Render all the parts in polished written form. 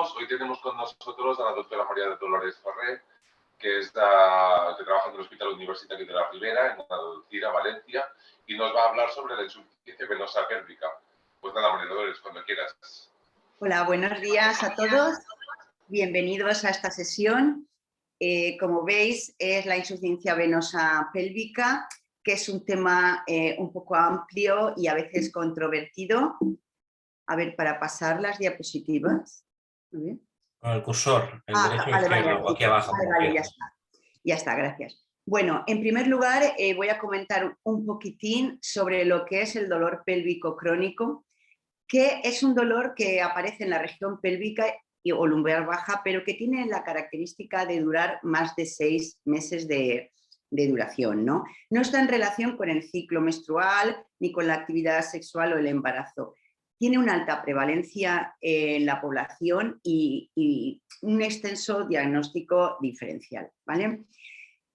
todos. Hoy tenemos con nosotros a la doctora María de Dolores Ferrer, que trabaja en el Hospital Universitario de la Ribera, en Alcira, Valencia, y nos va a hablar sobre la insuficiencia venosa pélvica. Pues nada, María de Dolores, cuando quieras. Hola, buenos días a todos. Bienvenidos a esta sesión. Como veis, es la insuficiencia venosa pélvica, que es un tema un poco amplio y a veces controvertido. A ver, para pasar las diapositivas. Con el cursor, el derecho vale, izquierdo, vale, aquí abajo. Vale, ya está. Ya está, gracias. Bueno, en primer lugar voy a comentar un poquitín sobre lo que es el dolor pélvico crónico, que es un dolor que aparece en la región pélvica o lumbar baja, pero que tiene la característica de durar más de 6 meses de duración, ¿no? No está en relación con el ciclo menstrual ni con la actividad sexual o el embarazo. Tiene una alta prevalencia en la población y un extenso diagnóstico diferencial, ¿vale?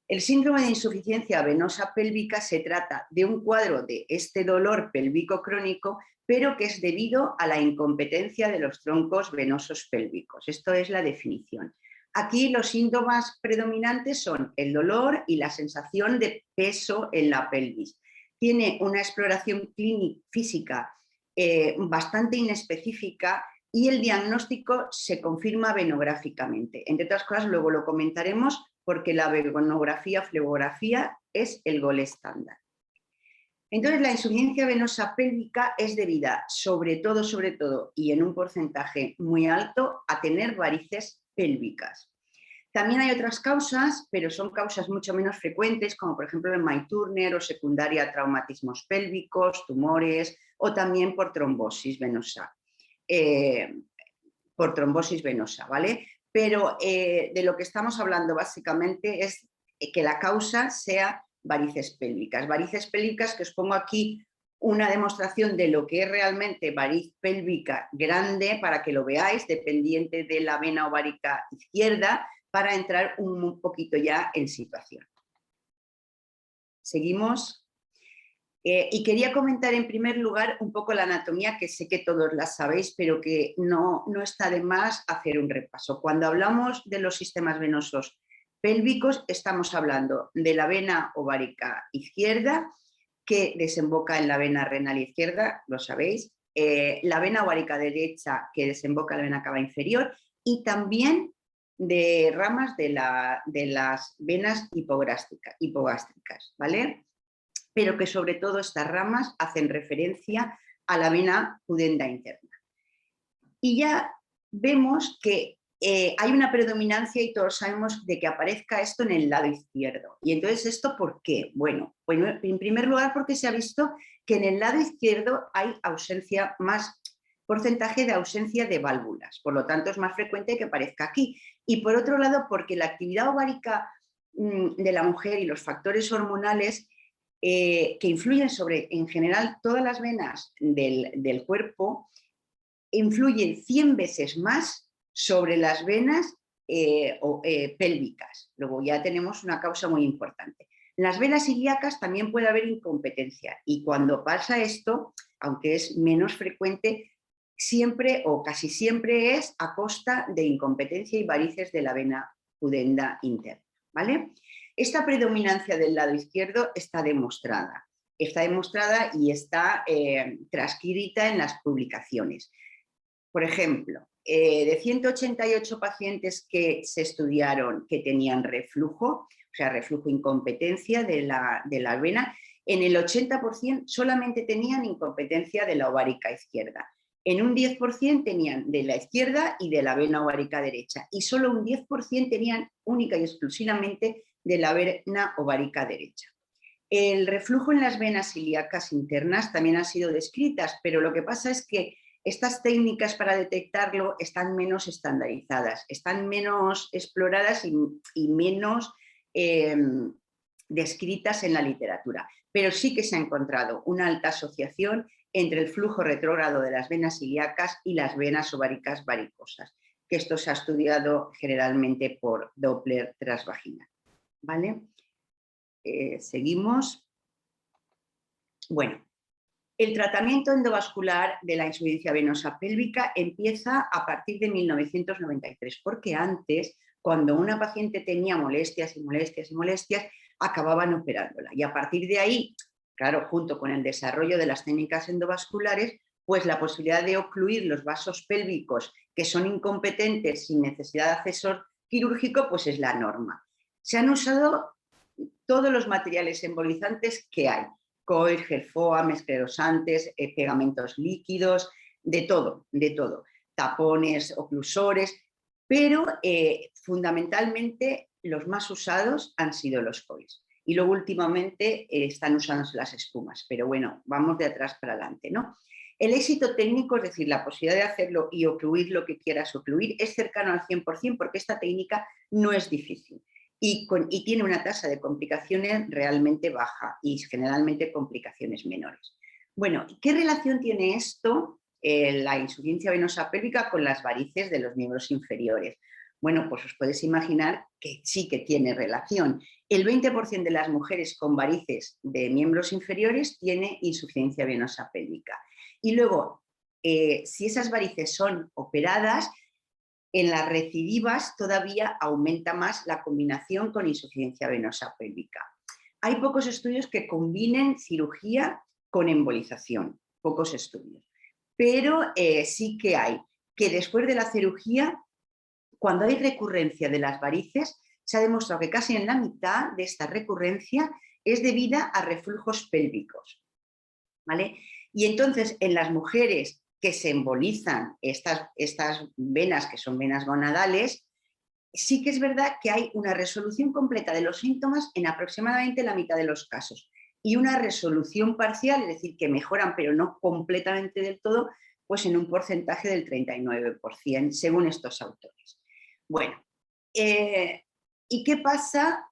El síndrome de insuficiencia venosa pélvica se trata de un cuadro de este dolor pélvico crónico, pero que es debido a la incompetencia de los troncos venosos pélvicos. Esto es la definición. Aquí los síntomas predominantes son el dolor y la sensación de peso en la pelvis. Tiene una exploración clínica física bastante inespecífica y el diagnóstico se confirma venográficamente. Entre otras cosas, luego lo comentaremos porque la venografía, flebografía es el gol estándar. Entonces, la insuficiencia venosa pélvica es debida sobre todo, y en un porcentaje muy alto, a tener varices pélvicas. También hay otras causas, pero son causas mucho menos frecuentes, como por ejemplo el May-Turner o secundaria a traumatismos pélvicos, tumores o también por trombosis venosa. ¿Vale? Pero de lo que estamos hablando básicamente es que la causa sea varices pélvicas. Varices pélvicas, que os pongo aquí una demostración de lo que es realmente variz pélvica grande para que lo veáis, dependiente de la vena ovárica izquierda, para entrar un poquito ya en situación. Seguimos. Y quería comentar en primer lugar un poco la anatomía, que sé que todos la sabéis, pero que no está de más hacer un repaso. Cuando hablamos de los sistemas venosos pélvicos, estamos hablando de la vena ovárica izquierda, que desemboca en la vena renal izquierda, lo sabéis, la vena ovárica derecha, que desemboca en la vena cava inferior, y también de ramas de las venas hipogástricas, ¿vale? Pero que sobre todo estas ramas hacen referencia a la vena pudenda interna. Y ya vemos que hay una predominancia, y todos sabemos, de que aparezca esto en el lado izquierdo. Y entonces, ¿esto por qué? Bueno, en primer lugar porque se ha visto que en el lado izquierdo hay más porcentaje de ausencia de válvulas, por lo tanto es más frecuente que aparezca aquí. Y por otro lado, porque la actividad ovárica de la mujer y los factores hormonales que influyen sobre, en general, todas las venas del cuerpo, influyen 100 veces más sobre las venas pélvicas. Luego ya tenemos una causa muy importante. En las venas ilíacas también puede haber incompetencia, y cuando pasa esto, aunque es menos frecuente, siempre o casi siempre es a costa de incompetencia y varices de la vena pudenda interna, ¿vale? Esta predominancia del lado izquierdo está demostrada y está transcrita en las publicaciones. Por ejemplo, de 188 pacientes que se estudiaron que tenían reflujo, o sea, reflujo incompetencia de la vena, en el 80% solamente tenían incompetencia de la ovárica izquierda. En un 10% tenían de la izquierda y de la vena ovárica derecha, y solo un 10% tenían única y exclusivamente de la vena ovárica derecha. El reflujo en las venas ilíacas internas también han sido descritas, pero lo que pasa es que estas técnicas para detectarlo están menos estandarizadas, están menos exploradas y menos descritas en la literatura. Pero sí que se ha encontrado una alta asociación entre el flujo retrógrado de las venas ilíacas y las venas ováricas varicosas, que esto se ha estudiado generalmente por Doppler transvaginal, ¿vale? Seguimos. Bueno, El tratamiento endovascular de la insuficiencia venosa pélvica empieza a partir de 1993, porque antes, cuando una paciente tenía molestias y molestias y molestias, acababan operándola. Y a partir de ahí, claro, junto con el desarrollo de las técnicas endovasculares, pues la posibilidad de ocluir los vasos pélvicos que son incompetentes sin necesidad de acceso quirúrgico, pues es la norma. Se han usado todos los materiales embolizantes que hay. COIR, GERFOAM, esclerosantes, pegamentos líquidos, de todo, tapones, oclusores, pero fundamentalmente los más usados han sido los COIRs. Y luego últimamente están usándose las espumas, pero bueno, vamos de atrás para adelante, ¿no? El éxito técnico, es decir, la posibilidad de hacerlo y ocluir lo que quieras ocluir, es cercano al 100% porque esta técnica no es difícil. Y tiene una tasa de complicaciones realmente baja y generalmente complicaciones menores. Bueno, ¿qué relación tiene esto, la insuficiencia venosa pélvica, con las varices de los miembros inferiores? Bueno, pues os podéis imaginar que sí que tiene relación. El 20% de las mujeres con varices de miembros inferiores tiene insuficiencia venosa pélvica. Y luego, si esas varices son operadas, en las recidivas todavía aumenta más la combinación con insuficiencia venosa pélvica. Hay pocos estudios que combinen cirugía con embolización, pocos estudios, pero sí que hay, que después de la cirugía, cuando hay recurrencia de las varices, se ha demostrado que casi en la mitad de esta recurrencia es debida a reflujos pélvicos, ¿vale? Y entonces en las mujeres que se embolizan estas venas, que son venas gonadales, sí que es verdad que hay una resolución completa de los síntomas en aproximadamente la mitad de los casos y una resolución parcial, es decir, que mejoran pero no completamente del todo, pues en un porcentaje del 39%, según estos autores. Bueno, ¿y qué pasa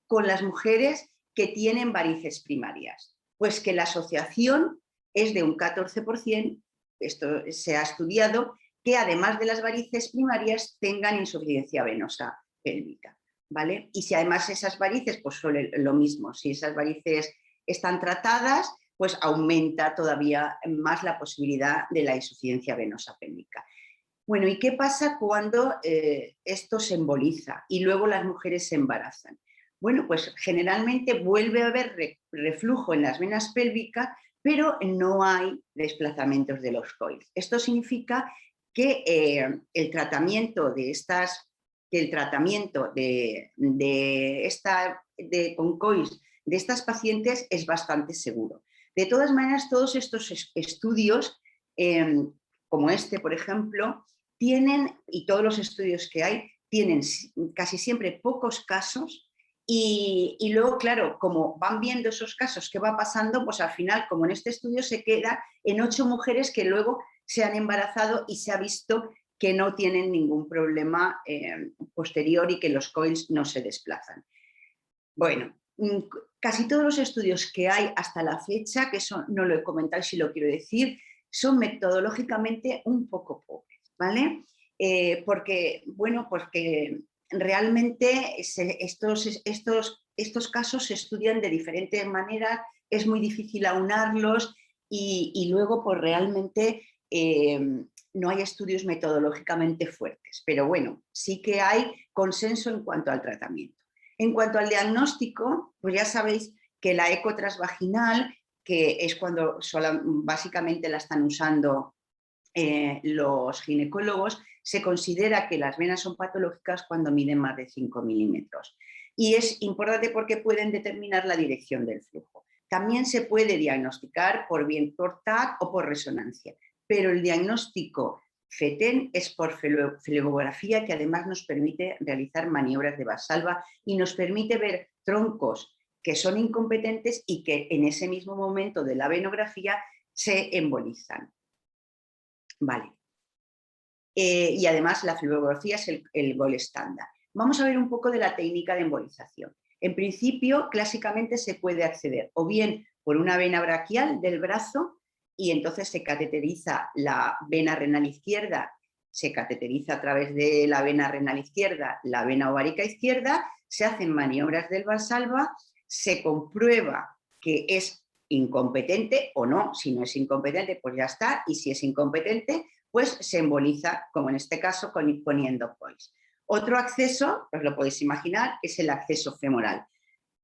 con las mujeres que tienen varices primarias? Pues que la asociación es de un 14%, esto se ha estudiado, que además de las varices primarias tengan insuficiencia venosa pélvica, ¿vale? Y si además esas varices, pues son lo mismo, si esas varices están tratadas, pues aumenta todavía más la posibilidad de la insuficiencia venosa pélvica. Bueno, ¿y qué pasa cuando esto se emboliza y luego las mujeres se embarazan? Bueno, pues generalmente vuelve a haber reflujo en las venas pélvicas, pero no hay desplazamientos de los coils. Esto significa que el tratamiento con coils de estas pacientes es bastante seguro. De todas maneras, todos estos estudios, como este, por ejemplo, y todos los estudios que hay, tienen casi siempre pocos casos. Y luego, claro, como van viendo esos casos, ¿qué va pasando? Pues al final, como en este estudio, se queda en 8 mujeres que luego se han embarazado y se ha visto que no tienen ningún problema posterior y que los coils no se desplazan. Bueno, casi todos los estudios que hay hasta la fecha, que eso no lo he comentado, si lo quiero decir, son metodológicamente un poco pobres, ¿vale? Porque realmente estos casos se estudian de diferentes maneras, es muy difícil aunarlos y luego pues realmente no hay estudios metodológicamente fuertes, pero bueno, sí que hay consenso en cuanto al tratamiento. En cuanto al diagnóstico, pues ya sabéis que la eco transvaginal, que es cuando básicamente la están usando los ginecólogos, se considera que las venas son patológicas cuando miden más de 5 milímetros. Y es importante porque pueden determinar la dirección del flujo. También se puede diagnosticar por TAC o por resonancia, pero el diagnóstico FETEN es por flebografía, que además nos permite realizar maniobras de Valsalva y nos permite ver troncos que son incompetentes y que en ese mismo momento de la venografía se embolizan. Vale. Y además la flebografía es el gol estándar. Vamos a ver un poco de la técnica de embolización. En principio, clásicamente se puede acceder o bien por una vena braquial del brazo y entonces se cateteriza la vena renal izquierda, se cateteriza a través de la vena renal izquierda, la vena ovárica izquierda, se hacen maniobras del Valsalva, se comprueba que es incompetente o no. Si no es incompetente, pues ya está. Y si es incompetente, pues se emboliza, como en este caso, poniendo coils. Otro acceso, os lo podéis imaginar, es el acceso femoral.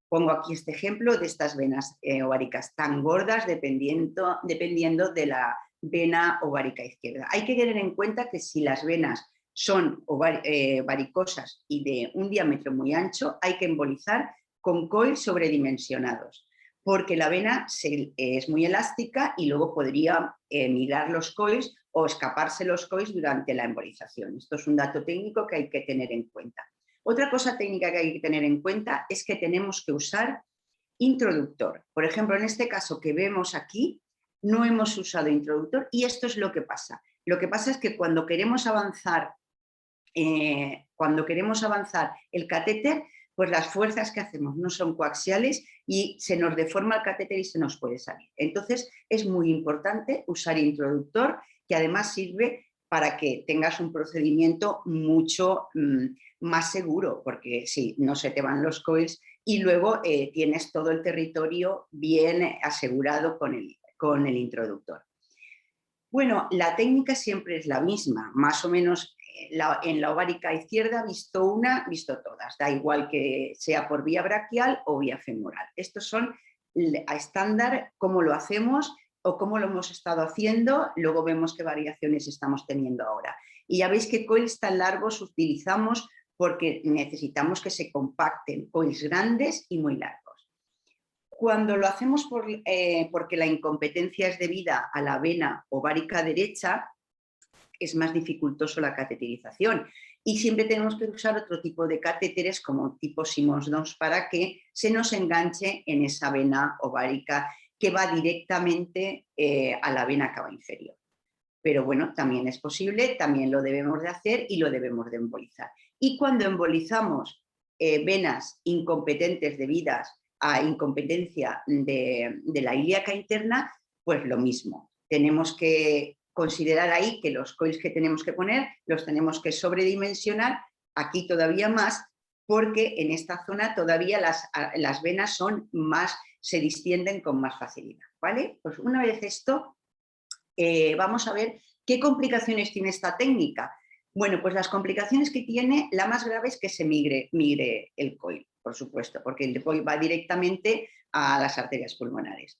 Pongo aquí este ejemplo de estas venas ováricas tan gordas dependiendo de la vena ovárica izquierda. Hay que tener en cuenta que si las venas son varicosas y de un diámetro muy ancho, hay que embolizar con coils sobredimensionados, porque la vena es muy elástica y luego podría migrar los coils o escaparse los coils durante la embolización. Esto es un dato técnico que hay que tener en cuenta. Otra cosa técnica que hay que tener en cuenta es que tenemos que usar introductor. Por ejemplo, en este caso que vemos aquí, no hemos usado introductor y esto es lo que pasa. Lo que pasa es que cuando queremos avanzar el catéter, pues las fuerzas que hacemos no son coaxiales y se nos deforma el catéter y se nos puede salir. Entonces es muy importante usar introductor, que además sirve para que tengas un procedimiento mucho más seguro, porque sí, no se te van los coils y luego tienes todo el territorio bien asegurado con el introductor. Bueno, la técnica siempre es la misma, más o menos en la ovárica izquierda, visto una, visto todas, da igual que sea por vía braquial o vía femoral. Estos son a estándar cómo lo hacemos o cómo lo hemos estado haciendo, luego vemos qué variaciones estamos teniendo ahora. Y ya veis que coils tan largos utilizamos porque necesitamos que se compacten, coils grandes y muy largos. Cuando lo hacemos porque la incompetencia es debida a la vena ovárica derecha, es más dificultoso la cateterización y siempre tenemos que usar otro tipo de catéteres como tipo Simmons-2 para que se nos enganche en esa vena ovárica que va directamente a la vena cava inferior. Pero bueno, también es posible, también lo debemos de hacer y lo debemos de embolizar. Y cuando embolizamos venas incompetentes debidas a incompetencia de la ilíaca interna, pues lo mismo. Tenemos que considerar ahí que los coils que tenemos que poner los tenemos que sobredimensionar, aquí todavía más, porque en esta zona todavía las venas se distienden con más facilidad, ¿vale? Pues una vez esto, vamos a ver qué complicaciones tiene esta técnica. Bueno, pues las complicaciones que tiene, la más grave es que se migre el coil, por supuesto, porque el coil va directamente a las arterias pulmonares.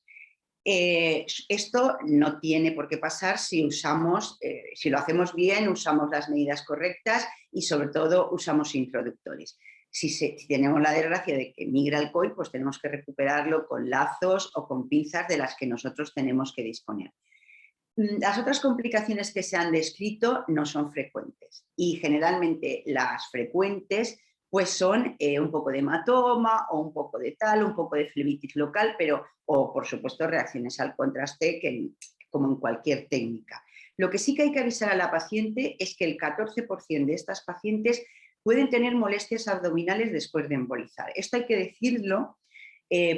Esto no tiene por qué pasar si lo hacemos bien, usamos las medidas correctas y sobre todo usamos introductores. Si tenemos la desgracia de que migra el coil, pues tenemos que recuperarlo con lazos o con pinzas de las que nosotros tenemos que disponer. Las otras complicaciones que se han descrito no son frecuentes y generalmente las frecuentes pues son un poco de hematoma o un poco de un poco de flebitis local, o por supuesto reacciones al contraste como en cualquier técnica. Lo que sí que hay que avisar a la paciente es que el 14% de estas pacientes pueden tener molestias abdominales después de embolizar. Esto hay que decirlo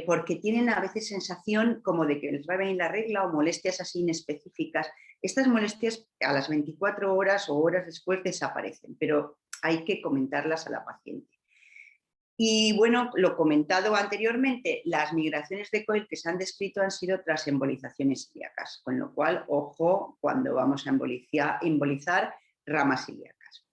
porque tienen a veces sensación como de que les va a venir la regla o molestias así inespecíficas. Estas molestias a las 24 horas o horas después desaparecen, pero hay que comentarlas a la paciente. Y bueno, lo comentado anteriormente, las migraciones de coil que se han descrito han sido tras embolizaciones ilíacas, con lo cual, ojo, cuando vamos a embolizar ramas ilíacas.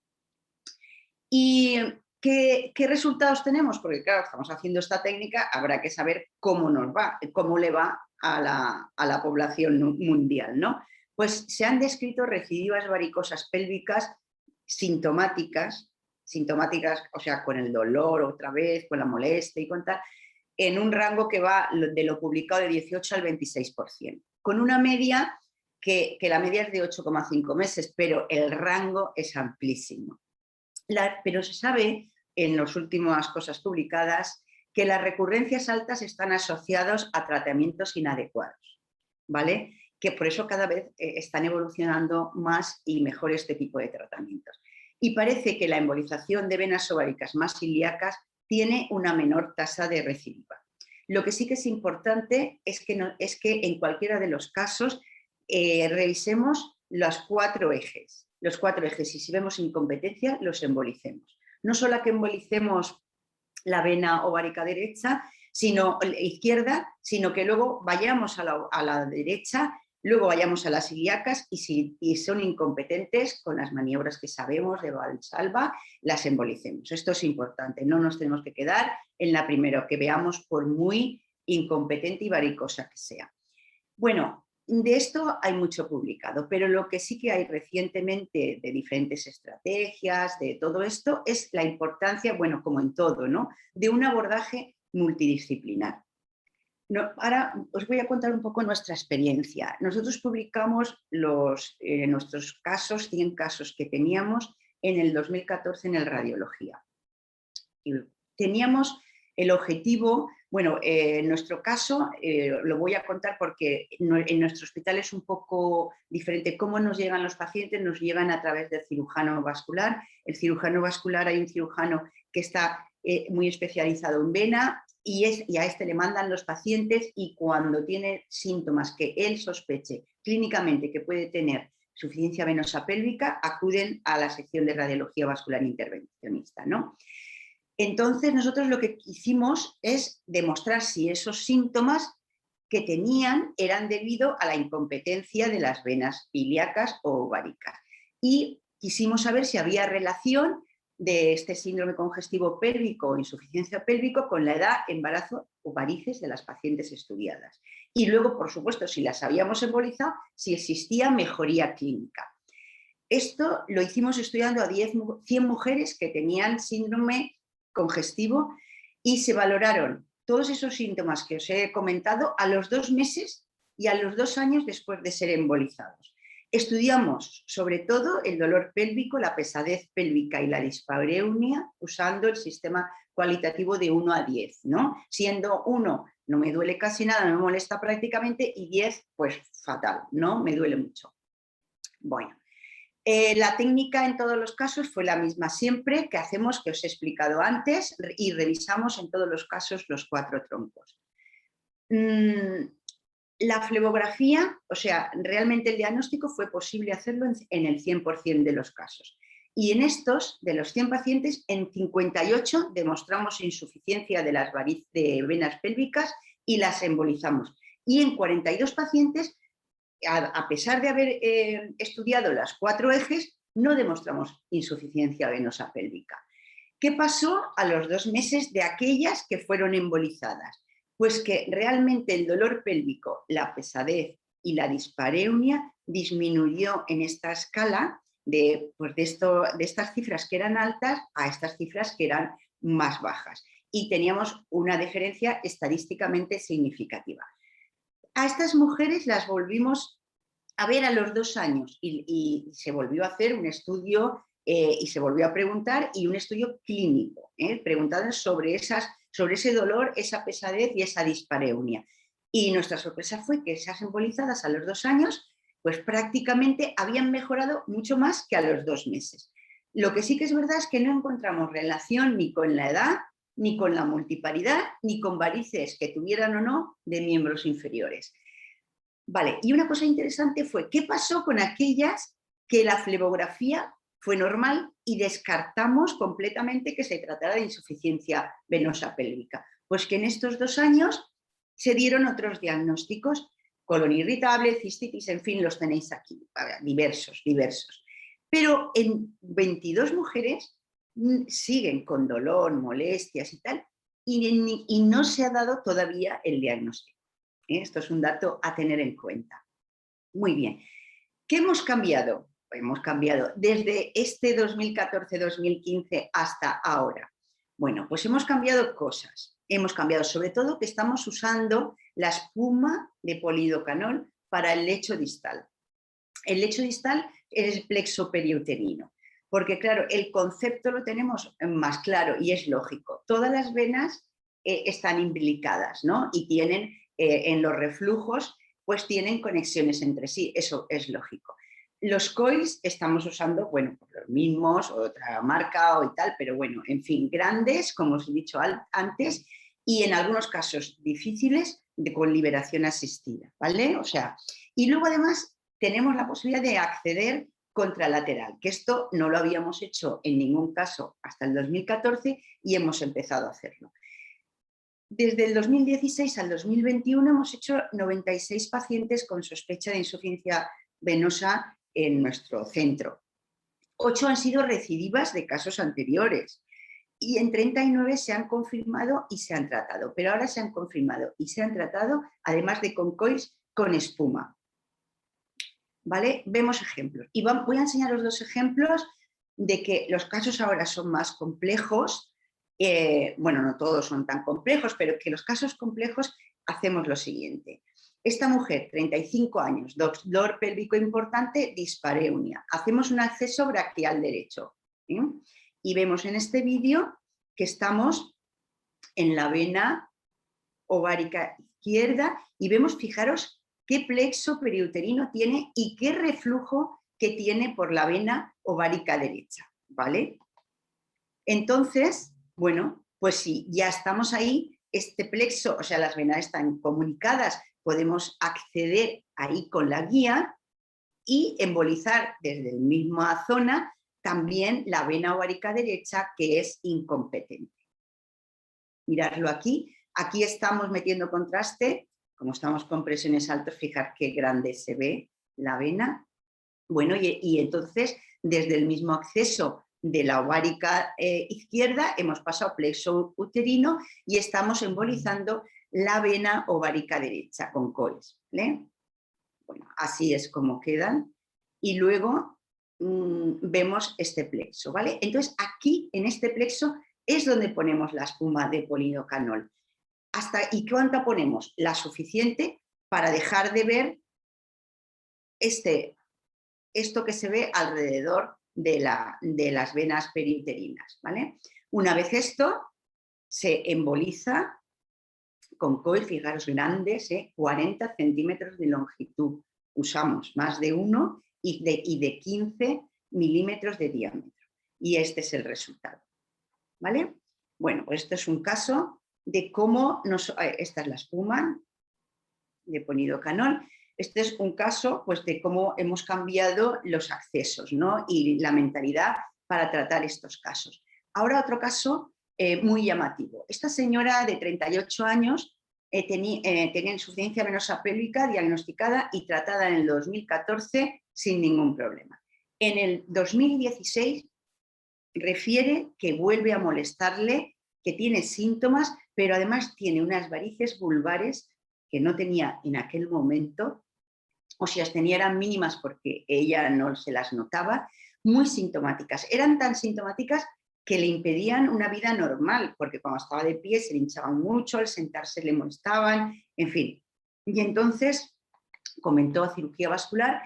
¿Y qué resultados tenemos? Porque claro, estamos haciendo esta técnica, habrá que saber cómo nos va, cómo le va a la población mundial, ¿no? Pues se han descrito recidivas varicosas pélvicas sintomáticas, o sea, con el dolor otra vez, con la molestia y con tal, en un rango que va de lo publicado de 18 al 26%, con una media que la media es de 8,5 meses, pero el rango es amplísimo. Pero se sabe en las últimas cosas publicadas que las recurrencias altas están asociadas a tratamientos inadecuados, ¿vale? Que por eso cada vez están evolucionando más y mejor este tipo de tratamientos. Y parece que la embolización de venas ováricas más ilíacas tiene una menor tasa de recidiva. Lo que sí que es importante es que en cualquiera de los casos revisemos los 4 ejes. Los 4 ejes, y si vemos incompetencia, los embolicemos. No solo que embolicemos la vena ovárica derecha, sino izquierda, sino que luego vayamos a la derecha, luego vayamos a las ilíacas y si son incompetentes con las maniobras que sabemos de Valsalva, las embolicemos. Esto es importante, no nos tenemos que quedar en la primera que veamos por muy incompetente y varicosa que sea. Bueno, de esto hay mucho publicado, pero lo que sí que hay recientemente de diferentes estrategias, de todo esto, es la importancia, bueno, como en todo, ¿no?, de un abordaje multidisciplinar. No, ahora os voy a contar un poco nuestra experiencia. Nosotros publicamos nuestros casos, 100 casos que teníamos en el 2014 en el Radiología. Y teníamos el objetivo, bueno, en nuestro caso, lo voy a contar porque en nuestro hospital es un poco diferente. ¿Cómo nos llegan los pacientes? Nos llegan a través del cirujano vascular. El cirujano vascular, hay un cirujano que está muy especializado en vena y a este le mandan los pacientes y cuando tiene síntomas que él sospeche clínicamente que puede tener insuficiencia venosa pélvica, acuden a la sección de radiología vascular intervencionista, ¿no? Entonces nosotros lo que hicimos es demostrar si esos síntomas que tenían eran debido a la incompetencia de las venas ilíacas o ováricas. Y quisimos saber si había relación de este síndrome congestivo pélvico o insuficiencia pélvico con la edad, embarazo o varices de las pacientes estudiadas. Y luego, por supuesto, si las habíamos embolizado, si existía mejoría clínica. Esto lo hicimos estudiando a 100 mujeres que tenían síndrome congestivo y se valoraron todos esos síntomas que os he comentado a los 2 meses y a los 2 años después de ser embolizados. Estudiamos sobre todo el dolor pélvico, la pesadez pélvica y la dispareunia usando el sistema cualitativo de 1 a 10, ¿no? Siendo 1 no me duele casi nada, no me molesta prácticamente y 10 pues fatal, ¿no? Me duele mucho. Bueno. La técnica en todos los casos fue la misma siempre, que hacemos, que os he explicado antes, y revisamos en todos los casos los 4 troncos. La flebografía, o sea, realmente el diagnóstico fue posible hacerlo en el 100% de los casos. Y en estos, de los 100 pacientes, en 58 demostramos insuficiencia de las venas pélvicas y las embolizamos. Y en 42 pacientes, a pesar de haber estudiado las 4 ejes, no demostramos insuficiencia venosa pélvica. ¿Qué pasó a los 2 meses de aquellas que fueron embolizadas? Pues que realmente el dolor pélvico, la pesadez y la dispareunia disminuyó en esta escala de estas cifras que eran altas a estas cifras que eran más bajas. Y teníamos una diferencia estadísticamente significativa. A estas mujeres las volvimos a ver a los 2 años y se volvió a hacer un estudio y se volvió a preguntar y un estudio clínico, preguntando sobre ese dolor, esa pesadez y esa dispareunia. Y nuestra sorpresa fue que esas embolizadas a los 2 años pues prácticamente habían mejorado mucho más que a los 2 meses. Lo que sí que es verdad es que no encontramos relación ni con la edad, ni con la multiparidad, ni con varices que tuvieran o no de miembros inferiores. Vale, y una cosa interesante fue, ¿qué pasó con aquellas que la flebografía fue normal y descartamos completamente que se tratara de insuficiencia venosa pélvica? Pues que en estos 2 años se dieron otros diagnósticos, colon irritable, cistitis, en fin, los tenéis aquí, diversos. Pero en 22 mujeres siguen con dolor, molestias y tal, y no se ha dado todavía el diagnóstico. Esto es un dato a tener en cuenta. Muy bien. ¿Qué hemos cambiado? Hemos cambiado desde este 2014-2015 hasta ahora. Bueno, pues hemos cambiado cosas. Hemos cambiado sobre todo que estamos usando la espuma de polidocanol para el lecho distal. El lecho distal es el plexo periuterino. Porque claro, el concepto lo tenemos más claro y es lógico. Todas las venas están imbricadas, ¿no? Y tienen en los reflujos, pues tienen conexiones entre sí, eso es lógico. Los coils estamos usando, bueno, los mismos, otra marca o tal, pero bueno, en fin, grandes, como os he dicho antes, y en algunos casos difíciles con liberación asistida, ¿vale? O sea, y luego además tenemos la posibilidad de acceder contralateral, que esto no lo habíamos hecho en ningún caso hasta el 2014 y hemos empezado a hacerlo. Desde el 2016 al 2021 hemos hecho 96 pacientes con sospecha de insuficiencia venosa en nuestro centro. 8 han sido recidivas de casos anteriores y en 39 se han confirmado y se han tratado, pero ahora se han confirmado y se han tratado, además de con coils, con espuma. ¿Vale? Vemos ejemplos. Y voy a enseñar los dos ejemplos de que los casos ahora son más complejos. Bueno, no todos son tan complejos, pero que los casos complejos hacemos lo siguiente. Esta mujer, 35 años, dolor pélvico importante, dispareunia. Hacemos un acceso braquial derecho. ¿Sí? Y vemos en este vídeo que estamos en la vena ovárica izquierda y vemos, fijaros, qué plexo periuterino tiene y qué reflujo que tiene por la vena ovárica derecha, ¿vale? Entonces, bueno, pues si ya estamos ahí, este plexo, o sea, las venas están comunicadas, podemos acceder ahí con la guía y embolizar desde la misma zona también la vena ovárica derecha, que es incompetente. Miradlo aquí. Aquí estamos metiendo contraste. Como estamos con presiones altas, fijar qué grande se ve la vena. Bueno, y entonces, desde el mismo acceso de la ovárica izquierda, hemos pasado plexo uterino y estamos embolizando la vena ovárica derecha con coils, ¿vale? Bueno, así es como quedan. Y luego vemos este plexo, ¿vale? Entonces, aquí, en este plexo, es donde ponemos la espuma de polidocanol. ¿Y cuánta ponemos? La suficiente para dejar de ver esto que se ve alrededor de las venas periuterinas, ¿vale? Una vez esto, se emboliza con coil, fijaros, grandes, 40 centímetros de longitud. Usamos más de uno y de 15 milímetros de diámetro. Y este es el resultado, ¿vale? Bueno, pues esto es un caso de cómo esta es la espuma de polidocanol. Este es un caso, pues, de cómo hemos cambiado los accesos, ¿no? Y la mentalidad para tratar estos casos. Ahora otro caso muy llamativo. Esta señora de 38 años tenía insuficiencia venosa pélvica diagnosticada y tratada en el 2014 sin ningún problema. En el 2016 refiere que vuelve a molestarle, que tiene síntomas, pero además tiene unas varices vulvares que no tenía en aquel momento, o si las tenía eran mínimas porque ella no se las notaba, muy sintomáticas. Eran tan sintomáticas que le impedían una vida normal, porque cuando estaba de pie se le hinchaban mucho, al sentarse le molestaban, en fin. Y entonces comentó a cirugía vascular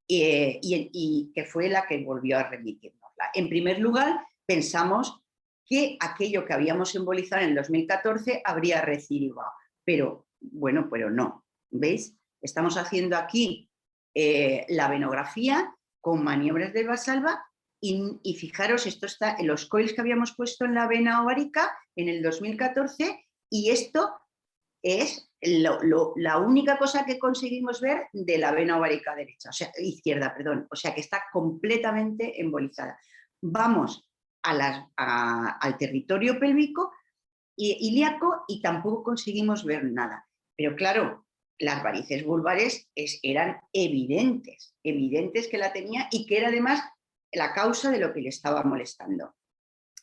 y que fue la que volvió a remitirnosla. En primer lugar, pensamos que aquello que habíamos embolizado en el 2014 habría recidivado, pero bueno, pero no, ¿veis? Estamos haciendo aquí la venografía con maniobras de Valsalva y fijaros, esto está en los coils que habíamos puesto en la vena ovárica en el 2014 y esto es la única cosa que conseguimos ver de la vena ovárica derecha, o sea, izquierda, perdón, o sea que está completamente embolizada. Vamos al territorio pélvico ilíaco y tampoco conseguimos ver nada. Pero claro, las varices vulvares eran evidentes que la tenía y que era además la causa de lo que le estaba molestando.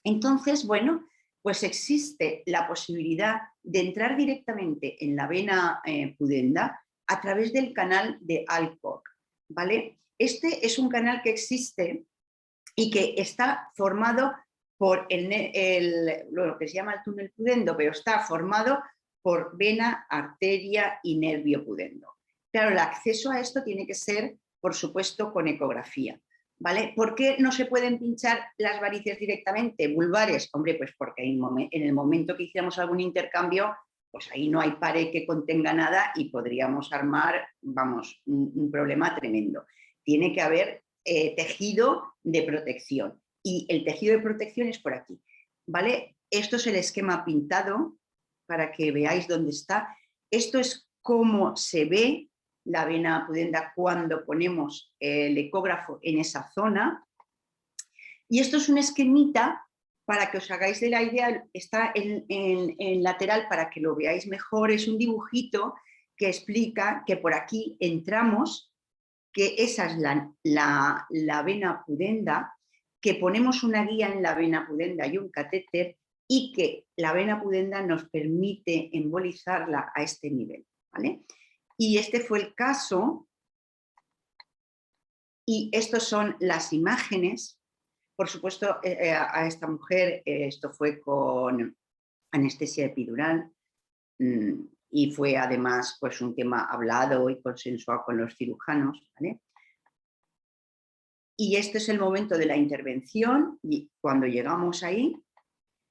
Entonces, bueno, pues existe la posibilidad de entrar directamente en la vena pudenda a través del canal de Alcock, ¿vale? Este es un canal que existe y que está formado por lo que se llama el túnel pudendo, pero está formado por vena, arteria y nervio pudendo. Claro, el acceso a esto tiene que ser, por supuesto, con ecografía, ¿vale? ¿Por qué no se pueden pinchar las varices directamente, vulvares? Hombre, pues porque en el momento que hiciéramos algún intercambio, pues ahí no hay pared que contenga nada y podríamos armar, vamos, un problema tremendo. Tiene que haber tejido de protección y el tejido de protección es por aquí, ¿vale? Esto es el esquema pintado para que veáis dónde está. Esto es cómo se ve la vena pudenda cuando ponemos el ecógrafo en esa zona y esto es un esquemita para que os hagáis de la idea, está en lateral para que lo veáis mejor, es un dibujito que explica que por aquí entramos, que esa es la vena pudenda, que ponemos una guía en la vena pudenda y un catéter y que la vena pudenda nos permite embolizarla a este nivel, ¿vale? Y este fue el caso, y estos son las imágenes. Por supuesto, a esta mujer esto fue con anestesia epidural y fue además pues, un tema hablado y consensuado con los cirujanos, ¿vale? Y este es el momento de la intervención y cuando llegamos ahí,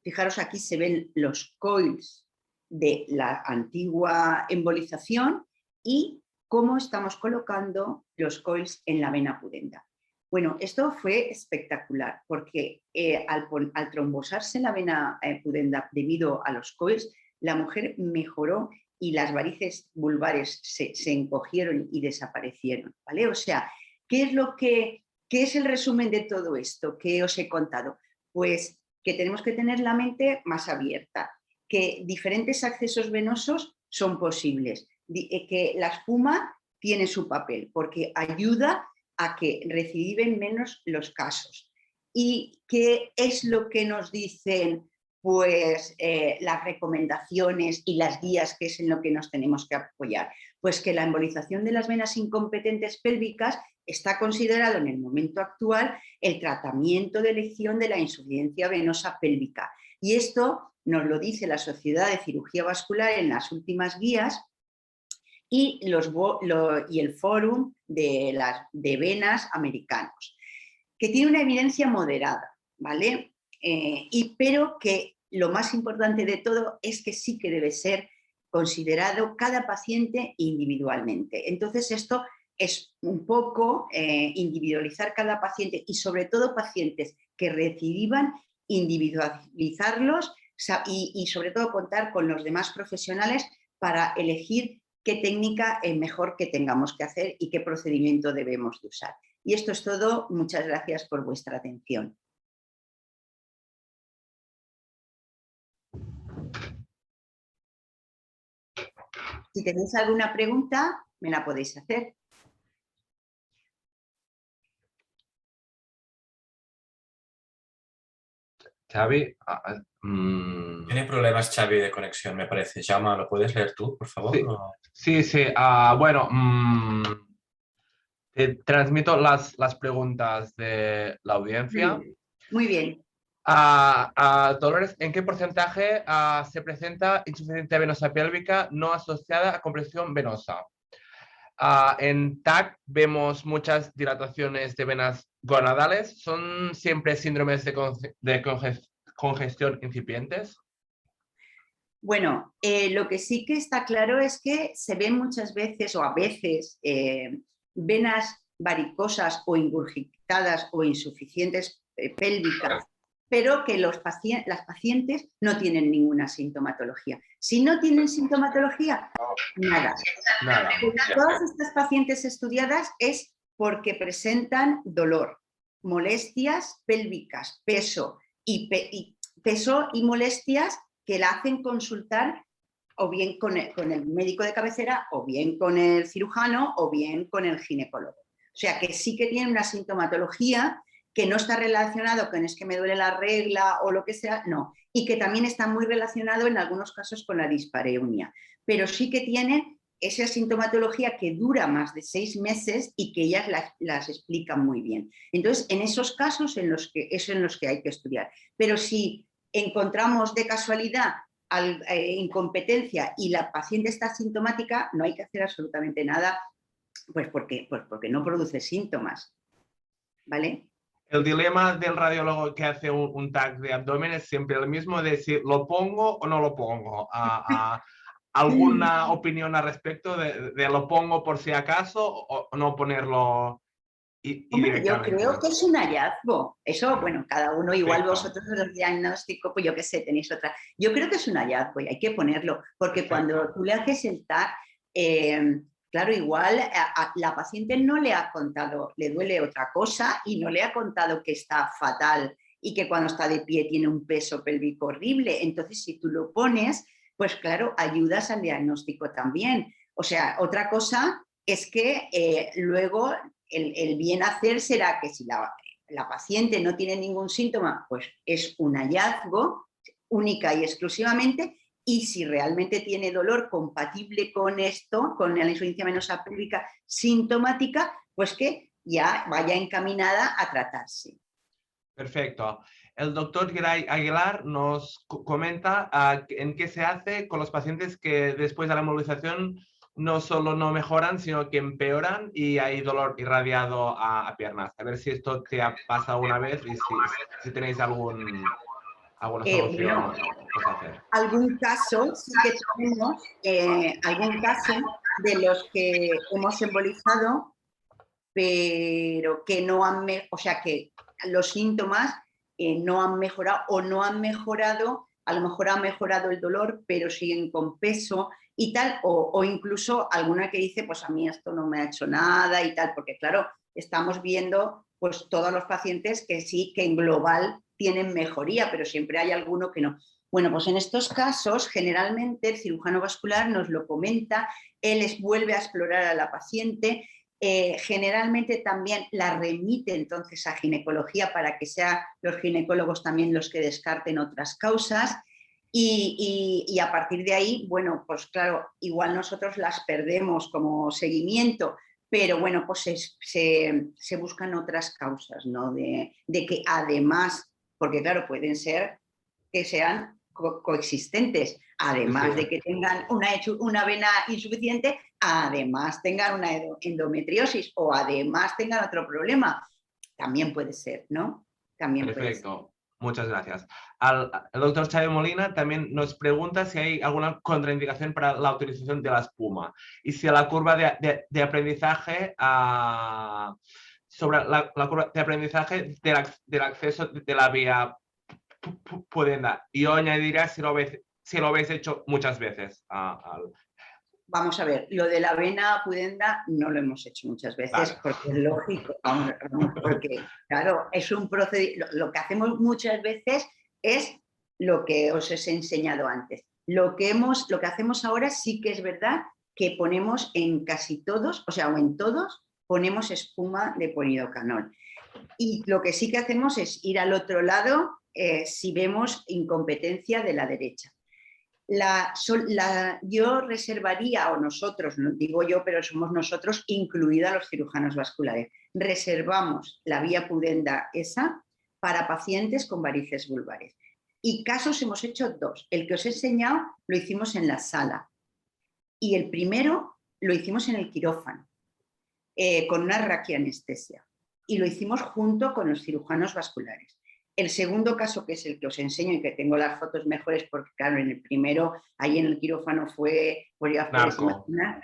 fijaros aquí se ven los coils de la antigua embolización y cómo estamos colocando los coils en la vena pudenda. Bueno, esto fue espectacular porque al trombosarse la vena pudenda debido a los coils, la mujer mejoró y las varices vulvares se encogieron y desaparecieron, ¿vale? O sea, ¿qué es el resumen de todo esto que os he contado? Pues que tenemos que tener la mente más abierta, que diferentes accesos venosos son posibles, que la espuma tiene su papel porque ayuda a que recidiven menos los casos. ¿Y qué es lo que nos dicen pues, las recomendaciones y las guías, que es en lo que nos tenemos que apoyar? Pues que la embolización de las venas incompetentes pélvicas está considerado en el momento actual el tratamiento de elección de la insuficiencia venosa pélvica. Y esto nos lo dice la Sociedad de Cirugía Vascular en las últimas guías y el Fórum de Venas americanos, que tiene una evidencia moderada, ¿vale? Pero que lo más importante de todo es que sí que debe ser considerado cada paciente individualmente. Entonces esto es un poco individualizar cada paciente y sobre todo pacientes que recidivan, individualizarlos y sobre todo contar con los demás profesionales para elegir qué técnica es mejor que tengamos que hacer y qué procedimiento debemos de usar. Y esto es todo. Muchas gracias por vuestra atención. Si tenéis alguna pregunta, me la podéis hacer. Xavi, Tiene problemas Xavi de conexión, me parece. Llama, ¿lo puedes leer tú, por favor? Sí, sí. Bueno, te transmito las preguntas de la audiencia. Muy bien. Dolores, ¿en qué porcentaje se presenta insuficiencia venosa pélvica no asociada a compresión venosa? En TAC vemos muchas dilataciones de venas gonadales. ¿Son siempre síndromes de congestión incipientes? Bueno, lo que sí que está claro es que se ven muchas veces o a veces venas varicosas o ingurgitadas o insuficientes pélvicas, pero que las pacientes no tienen ninguna sintomatología. Si no tienen sintomatología, nada. Todas estas pacientes estudiadas es porque presentan dolor, molestias pélvicas, peso y molestias que la hacen consultar o bien con el médico de cabecera, o bien con el cirujano, o bien con el ginecólogo. O sea que sí que tienen una sintomatología que no está relacionado con es que me duele la regla o lo que sea, no. Y que también está muy relacionado en algunos casos con la dispareunia. Pero sí que tienen esa sintomatología que dura más de 6 meses y que ellas las explican muy bien. Entonces, en esos casos es en los que hay que estudiar. Pero si encontramos de casualidad incompetencia y la paciente está asintomática, no hay que hacer absolutamente nada, pues porque no produce síntomas, ¿vale? El dilema del radiólogo que hace un TAC de abdomen es siempre el mismo, de decir, ¿lo pongo o no lo pongo? ¿Alguna opinión al respecto de lo pongo por si acaso o no ponerlo? Hombre, yo creo que es un hallazgo. Eso, bueno, cada uno, igual vosotros los diagnósticos, pues yo qué sé, tenéis otra. Yo creo que es un hallazgo y hay que ponerlo, porque cuando tú le haces el TAC, claro, igual a la paciente no le ha contado, le duele otra cosa y no le ha contado que está fatal y que cuando está de pie tiene un peso pélvico horrible. Entonces, si tú lo pones, pues claro, ayudas al diagnóstico también. O sea, otra cosa es que luego el bien hacer será que si la paciente no tiene ningún síntoma, pues es un hallazgo única y exclusivamente, y si realmente tiene dolor compatible con esto, con la insuficiencia venosa pélvica sintomática, pues que ya vaya encaminada a tratarse. Perfecto. El doctor Geray Aguilar nos comenta en qué se hace con los pacientes que después de la embolización no solo no mejoran, sino que empeoran y hay dolor irradiado a piernas. A ver si esto te ha pasado una vez y si tenéis alguna solución Bueno, pues hacer. algún caso sí que tenemos, algún caso de los que hemos embolizado, pero que no han, o sea, que los síntomas no han mejorado o no han mejorado, a lo mejor ha mejorado el dolor, pero siguen con peso y tal, o incluso alguna que dice, pues a mí esto no me ha hecho nada y tal, porque claro, estamos viendo pues todos los pacientes que sí, que en global tienen mejoría, pero siempre hay alguno que no. Bueno, pues en estos casos, generalmente el cirujano vascular nos lo comenta, él vuelve a explorar a la paciente, generalmente también la remite entonces a ginecología para que sean los ginecólogos también los que descarten otras causas y a partir de ahí, bueno, pues claro, igual nosotros las perdemos como seguimiento, pero bueno, pues se buscan otras causas, ¿no? De que además, porque claro, pueden ser que sean coexistentes, además de que tengan una vena insuficiente, además tengan una endometriosis o además tengan otro problema. También puede ser, ¿no? También Perfecto. puede ser. Muchas gracias. El doctor Xavi Molina también nos pregunta si hay alguna contraindicación para la utilización de la espuma y si la curva de aprendizaje sobre la curva de aprendizaje del acceso de la vía pudenda. Y yo añadiría si lo habéis hecho muchas veces. Vamos a ver, lo de la vena pudenda no lo hemos hecho muchas veces, Vale. porque es lógico, porque claro, es un procedimiento, lo que hacemos muchas veces es lo que os he enseñado antes. Lo que hacemos ahora sí que es verdad que ponemos en casi todos, o sea, o en todos, ponemos espuma de polidocanol. Y lo que sí que hacemos es ir al otro lado si vemos incompetencia de la derecha. Yo reservaría, o nosotros, no digo yo, pero somos nosotros, incluida los cirujanos vasculares, reservamos la vía pudenda esa para pacientes con varices vulvares. Y casos hemos hecho dos. El que os he enseñado lo hicimos en la sala y el primero lo hicimos en el quirófano con una raquianestesia y lo hicimos junto con los cirujanos vasculares. El segundo caso, que es el que os enseño y que tengo las fotos mejores, porque claro, en el primero, ahí en el quirófano fue, pues ya podéis imaginar.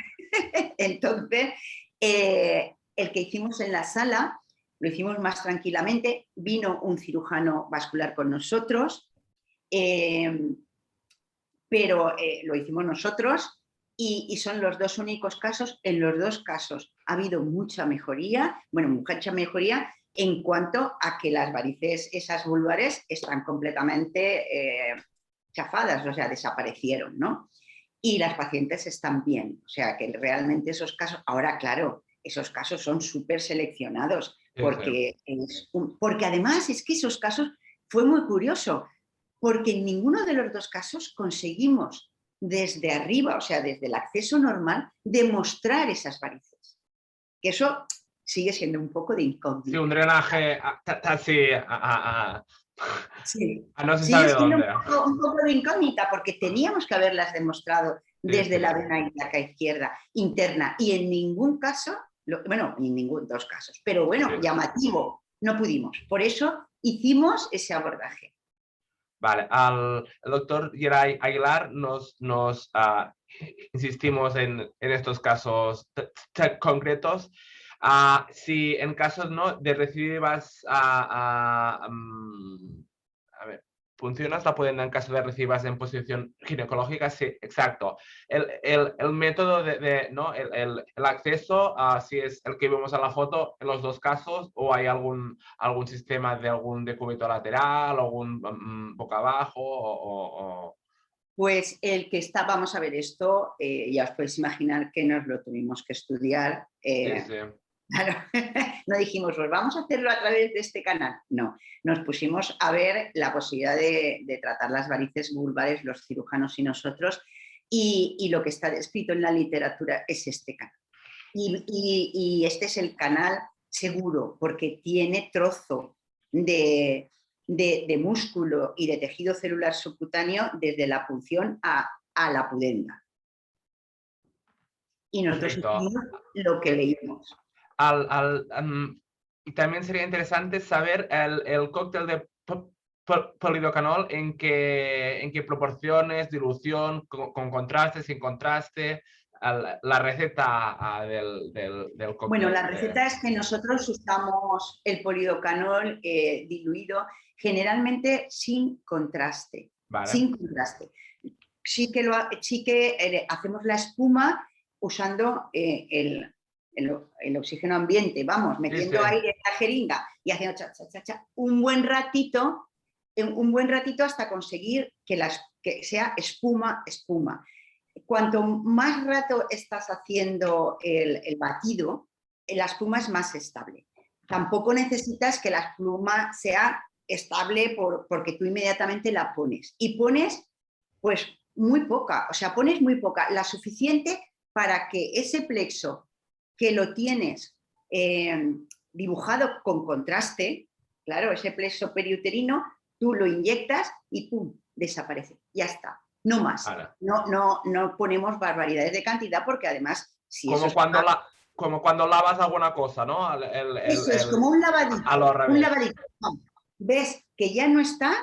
Entonces, el que hicimos en la sala, lo hicimos más tranquilamente, vino un cirujano vascular con nosotros, pero lo hicimos nosotros y son los dos únicos casos. En los dos casos ha habido mucha mejoría, en cuanto a que las varices, esas vulvares, están completamente chafadas, o sea, desaparecieron, ¿no? Y las pacientes están bien, o sea, que realmente esos casos, ahora claro, esos casos son súper seleccionados, porque además es que esos casos fue muy curioso, porque en ninguno de los dos casos conseguimos desde arriba, o sea, desde el acceso normal, demostrar esas varices. Que eso sigue siendo un poco de incógnita. Sí, un drenaje así sí. No se sabe dónde. Un poco de incógnita, porque teníamos que haberlas demostrado desde la vena ilíaca izquierda interna y en ningún caso, bueno, en ningún dos casos, pero bueno, llamativo, no pudimos. Por eso hicimos ese abordaje. Vale, el doctor Geray Aguilar nos insistimos en estos casos concretos. Si en casos ¿no? de recidivas, a ver, ¿Funcionas la pudenda en caso de recibas en posición ginecológica? Sí, exacto. El método ¿no? el acceso, si es el que vemos en la foto, en los dos casos, o hay algún sistema de algún decúbito lateral, o algún boca abajo, Pues el que está, vamos a ver esto, ya os podéis imaginar que nos lo tuvimos que estudiar. Sí, sí. Claro, no dijimos, pues vamos a hacerlo a través de este canal. No, nos pusimos a ver la posibilidad de tratar las varices vulvares, los cirujanos y nosotros, y lo que está descrito en la literatura es este canal. Y este es el canal seguro, porque tiene trozo de músculo y de tejido celular subcutáneo desde la punción a la pudenda. Y nosotros hicimos lo que leímos. Y también sería interesante saber el cóctel de polidocanol, en qué proporciones, dilución, con contraste, sin contraste, la receta del cóctel. Bueno, la receta es que nosotros usamos el polidocanol diluido, generalmente sin contraste. Vale. Sin contraste. Sí que hacemos la espuma usando el oxígeno ambiente, vamos, metiendo aire en la jeringa y haciendo un buen ratito hasta conseguir que sea espuma. Cuanto más rato estás haciendo el batido, la espuma es más estable. Tampoco necesitas que la espuma sea estable porque tú inmediatamente la pones. Y pones, pues, muy poca, o sea, pones muy poca, la suficiente para que ese plexo que lo tienes dibujado con contraste, claro, ese plexo periuterino, tú lo inyectas y ¡pum!, desaparece. Ya está. No más. No ponemos barbaridades de cantidad porque además... Si como, eso como cuando lavas alguna cosa, ¿no? Eso es como un lavadito. Un lavadito. Ves que ya no está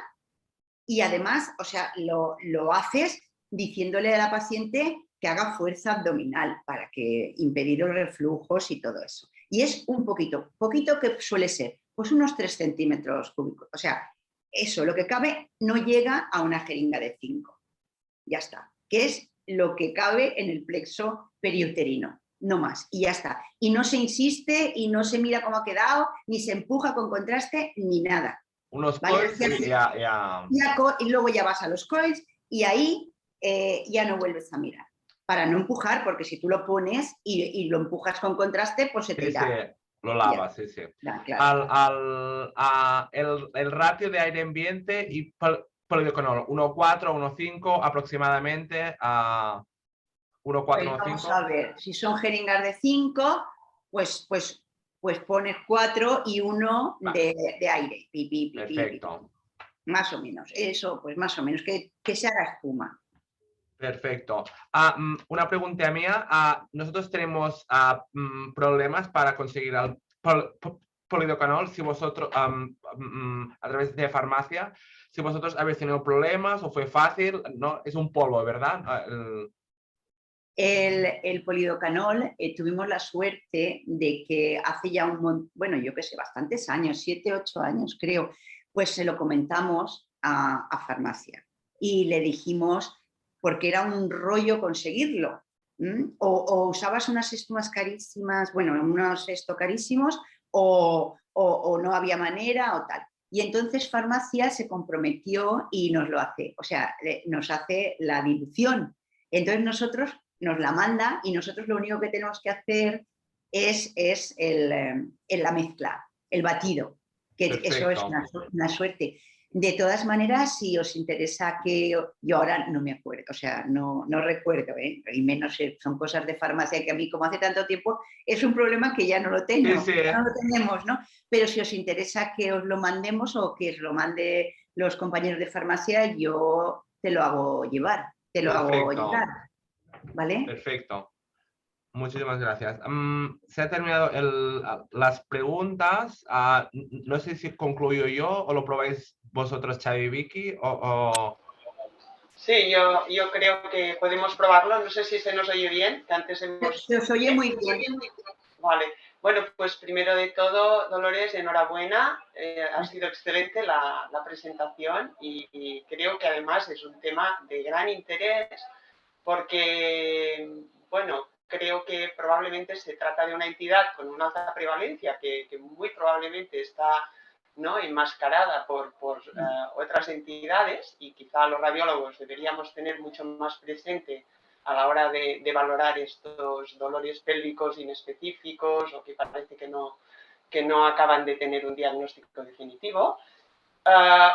y además, o sea, lo haces diciéndole a la paciente que haga fuerza abdominal para que impedir los reflujos y todo eso. Y es un poquito que suele ser, pues unos 3 centímetros cúbicos. O sea, eso, lo que cabe, no llega a una jeringa de 5. Ya está, que es lo que cabe en el plexo periuterino, no más, y ya está. Y no se insiste y no se mira cómo ha quedado, ni se empuja con contraste, ni nada. Unos coils y luego ya vas a los coils y ahí ya no vuelves a mirar, para no empujar, porque si tú lo pones y lo empujas con contraste, pues se te irá. Sí, lo lavas, ya. sí. Ya, claro. El ratio de aire ambiente y polidocanol, 1,4, 1,5 aproximadamente, a 1,4, 1,5. Vamos a ver, si son jeringas de 5, pues pones 4 y 1 de aire. Perfecto. Más o menos, eso, pues más o menos, que se haga espuma. Perfecto. Una pregunta mía. Nosotros tenemos problemas para conseguir el polidocanol, si vosotros, a través de farmacia, si vosotros habéis tenido problemas o fue fácil, ¿no? Es un polvo, ¿verdad? El polidocanol, tuvimos la suerte de que hace ya bastantes años, 7, 8 años creo, pues se lo comentamos a farmacia y le dijimos, porque era un rollo conseguirlo, o usabas unas espumas carísimas, unos carísimos, o no había manera o tal. Y entonces farmacia se comprometió y nos lo hace, o sea, nos hace la dilución. Entonces nosotros nos la manda y nosotros lo único que tenemos que hacer es la mezcla, el batido, que Perfecto. Eso es una suerte. De todas maneras, si os interesa que yo ahora no me acuerdo, o sea, no recuerdo, y menos son cosas de farmacia que a mí, como hace tanto tiempo, es un problema que ya no lo tengo, sí. ya no lo tenemos, ¿no? Pero si os interesa que os lo mandemos o que os lo mande los compañeros de farmacia, yo te lo hago llevar, hago llegar, ¿vale? Perfecto. Muchísimas gracias. Se ha terminado las preguntas. No sé si concluyo yo o lo probáis vosotros, Xavi y Vicky. Sí, yo creo que podemos probarlo. No sé si se nos oye bien, que antes hemos... Se os oye muy bien. Vale, Bueno, pues primero de todo, Dolores, enhorabuena. Ha sido excelente la presentación y creo que además es un tema de gran interés porque, bueno, creo que probablemente se trata de una entidad con una alta prevalencia que muy probablemente está, ¿no?, enmascarada por otras entidades, y quizá los radiólogos deberíamos tener mucho más presente a la hora de valorar estos dolores pélvicos inespecíficos o que parece que no acaban de tener un diagnóstico definitivo.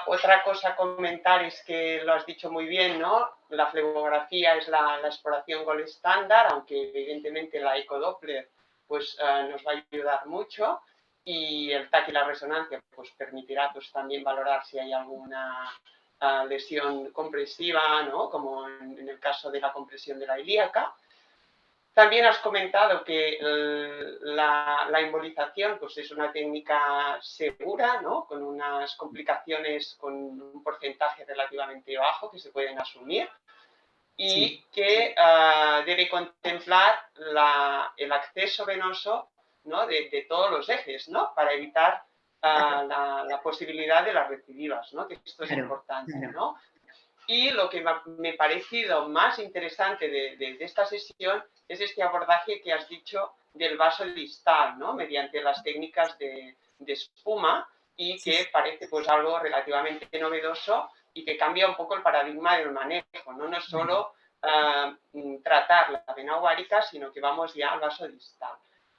Otra cosa a comentar es que lo has dicho muy bien, ¿no? La flebografía es la exploración gold estándar, aunque evidentemente la ecodoppler pues, nos va a ayudar mucho, y el TAC y la resonancia pues, permitirá pues, también valorar si hay alguna lesión compresiva, ¿no?, como en el caso de la compresión de la ilíaca. También has comentado que la embolización pues, es una técnica segura, ¿no?, con unas complicaciones con un porcentaje relativamente bajo que se pueden asumir, y sí, que debe contemplar el acceso venoso, ¿no?, de todos los ejes, ¿no?, para evitar la posibilidad de las recidivas, ¿no?, que esto es importante, ¿no? Y lo que me ha parecido más interesante de esta sesión es este abordaje que has dicho del vaso distal, ¿no?, mediante las técnicas de espuma, y que parece pues algo relativamente novedoso y que cambia un poco el paradigma del manejo, ¿no? No es solo tratar la vena ovárica, sino que vamos ya al vaso distal.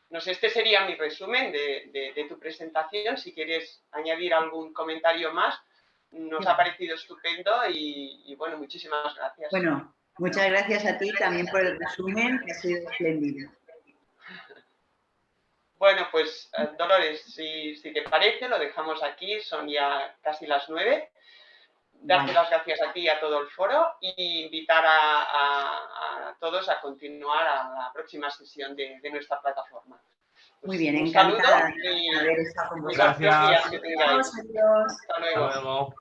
No sé, este sería mi resumen de tu presentación. Si quieres añadir algún comentario más. Nos ha parecido estupendo y bueno, muchísimas gracias. Bueno, muchas gracias a ti también por el resumen, que ha sido espléndido. Bueno, pues Dolores, si te parece, lo dejamos aquí, son ya casi las 9. Darte las gracias a ti y a todo el foro, y invitar a todos a continuar a la próxima sesión de nuestra plataforma. Pues muy bien, encantada de haber estado con vosotros. Gracias. Días que tengáis. Adiós. Hasta luego. Hasta luego.